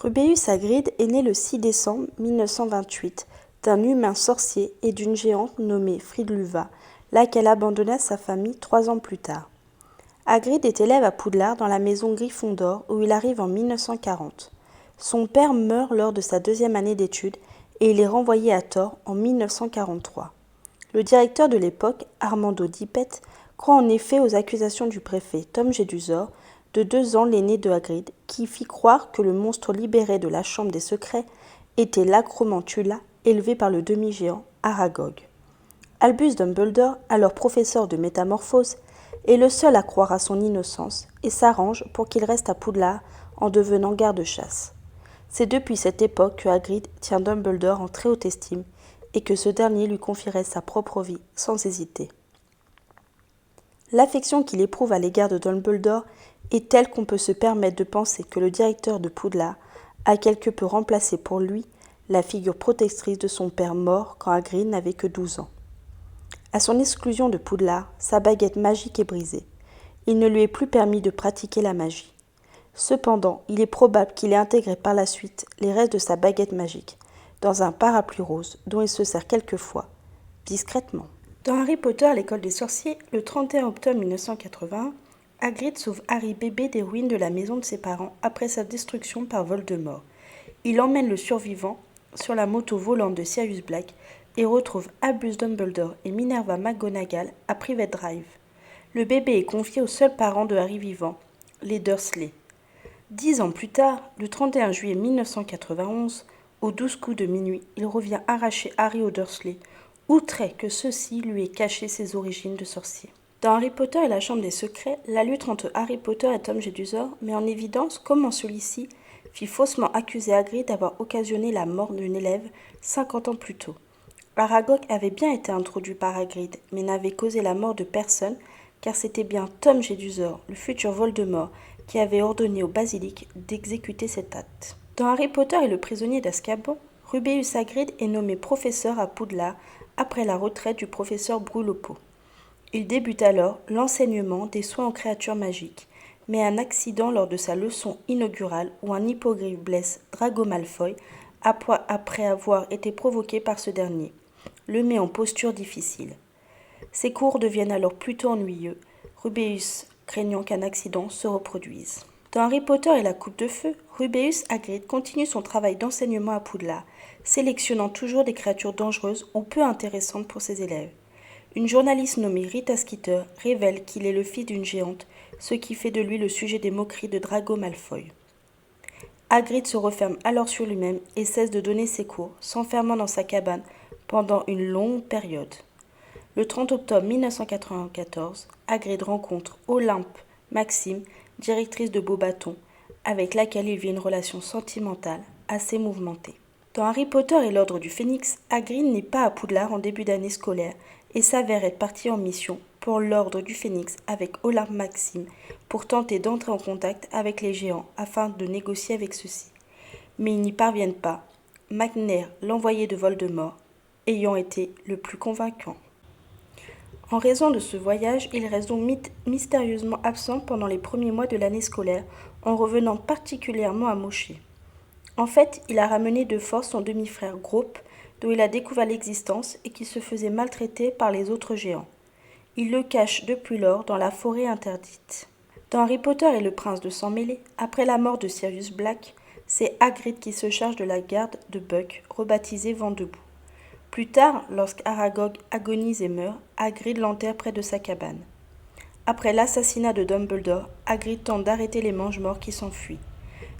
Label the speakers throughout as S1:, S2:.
S1: Rubeus Hagrid est né le 6 décembre 1928 d'un humain sorcier et d'une géante nommée Fridluva, laquelle abandonna sa famille 3 ans plus tard. Hagrid est élève à Poudlard dans la maison Gryffondor où il arrive en 1940. Son père meurt lors de sa 2e année d'études et il est renvoyé à tort en 1943. Le directeur de l'époque, Armando Dippet, croit en effet aux accusations du préfet Tom Jedusor, de 2 ans l'aîné de Hagrid, qui fit croire que le monstre libéré de la Chambre des Secrets était l'Acromantula élevé par le demi-géant Aragog. Albus Dumbledore, alors professeur de métamorphose, est le seul à croire à son innocence et s'arrange pour qu'il reste à Poudlard en devenant garde-chasse. C'est depuis cette époque que Hagrid tient Dumbledore en très haute estime et que ce dernier lui confierait sa propre vie sans hésiter. L'affection qu'il éprouve à l'égard de Dumbledore est telle qu'on peut se permettre de penser que le directeur de Poudlard a quelque peu remplacé pour lui la figure protectrice de son père mort quand Hagrid n'avait que 12 ans. À son exclusion de Poudlard, sa baguette magique est brisée. Il ne lui est plus permis de pratiquer la magie. Cependant, il est probable qu'il ait intégré par la suite les restes de sa baguette magique dans un parapluie rose dont il se sert quelquefois, discrètement. Dans Harry Potter à l'école des sorciers, le 31 octobre 1981, Hagrid sauve Harry bébé des ruines de la maison de ses parents après sa destruction par Voldemort. Il emmène le survivant sur la moto volante de Sirius Black et retrouve Albus Dumbledore et Minerva McGonagall à Privet Drive. Le bébé est confié aux seuls parents de Harry vivants, les Dursley. 10 ans plus tard, le 31 juillet 1991, aux 12 coups de minuit, il revient arracher Harry aux Dursley, outré que ceux-ci lui aient caché ses origines de sorcier. Dans Harry Potter et la Chambre des Secrets, la lutte entre Harry Potter et Tom Jedusor met en évidence comment celui-ci fit faussement accuser Hagrid d'avoir occasionné la mort d'une élève 50 ans plus tôt. Aragog avait bien été introduit par Hagrid, mais n'avait causé la mort de personne, car c'était bien Tom Jedusor, le futur Voldemort, qui avait ordonné au basilic d'exécuter cet acte. Dans Harry Potter et le prisonnier d'Azkaban, Rubeus Hagrid est nommé professeur à Poudlard après la retraite du professeur Brûle-au-pot. Il débute alors l'enseignement des soins aux créatures magiques, mais un accident lors de sa leçon inaugurale où un hippogriffe blesse Drago Malfoy après avoir été provoqué par ce dernier, le met en posture difficile. Ses cours deviennent alors plutôt ennuyeux, Rubeus craignant qu'un accident se reproduise. Dans Harry Potter et la Coupe de Feu, Rubeus Hagrid continue son travail d'enseignement à Poudlard, sélectionnant toujours des créatures dangereuses ou peu intéressantes pour ses élèves. Une journaliste nommée Rita Skeeter révèle qu'il est le fils d'une géante, ce qui fait de lui le sujet des moqueries de Drago Malfoy. Hagrid se referme alors sur lui-même et cesse de donner ses cours, s'enfermant dans sa cabane pendant une longue période. Le 30 octobre 1994, Hagrid rencontre Olympe Maxime, directrice de Beauxbatons, avec laquelle il vit une relation sentimentale assez mouvementée. Dans Harry Potter et l'Ordre du Phénix, Hagrid n'est pas à Poudlard en début d'année scolaire et s'avère être parti en mission pour l'Ordre du Phénix avec Olympe Maxime pour tenter d'entrer en contact avec les géants afin de négocier avec ceux-ci. Mais ils n'y parviennent pas, McNair, l'envoyé de Voldemort, ayant été le plus convaincant. En raison de ce voyage, il reste donc mystérieusement absent pendant les premiers mois de l'année scolaire, en revenant particulièrement à Moché. En fait, il a ramené de force son demi-frère Grope, dont il a découvert l'existence et qui se faisait maltraiter par les autres géants. Il le cache depuis lors dans la forêt interdite. Dans Harry Potter et le prince de sang mêlé, après la mort de Sirius Black, c'est Hagrid qui se charge de la garde de Buck, rebaptisé Vent debout. Plus tard, lorsqu'Aragog agonise et meurt, Hagrid l'enterre près de sa cabane. Après l'assassinat de Dumbledore, Hagrid tente d'arrêter les mange-morts qui s'enfuient.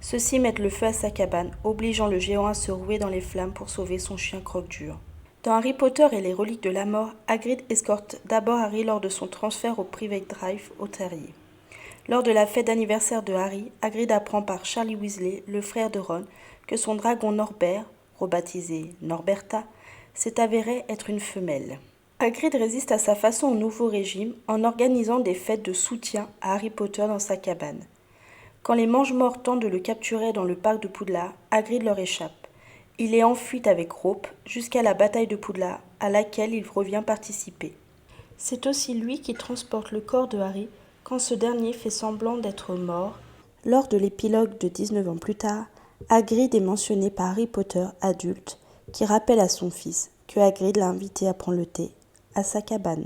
S1: Ceux-ci mettent le feu à sa cabane, obligeant le géant à se rouer dans les flammes pour sauver son chien croque-dur. Dans Harry Potter et les reliques de la mort, Hagrid escorte d'abord Harry lors de son transfert au Privet Drive au terrier. Lors de la fête d'anniversaire de Harry, Hagrid apprend par Charlie Weasley, le frère de Ron, que son dragon Norbert, rebaptisé Norberta, s'est avéré être une femelle. Hagrid résiste à sa façon au nouveau régime en organisant des fêtes de soutien à Harry Potter dans sa cabane. Quand les mange-morts tentent de le capturer dans le parc de Poudlard, Hagrid leur échappe. Il est en fuite avec Rope jusqu'à la bataille de Poudlard, à laquelle il revient participer. C'est aussi lui qui transporte le corps de Harry quand ce dernier fait semblant d'être mort. Lors de l'épilogue de 19 ans plus tard, Hagrid est mentionné par Harry Potter adulte, qui rappelle à son fils que Hagrid l'a invité à prendre le thé à sa cabane.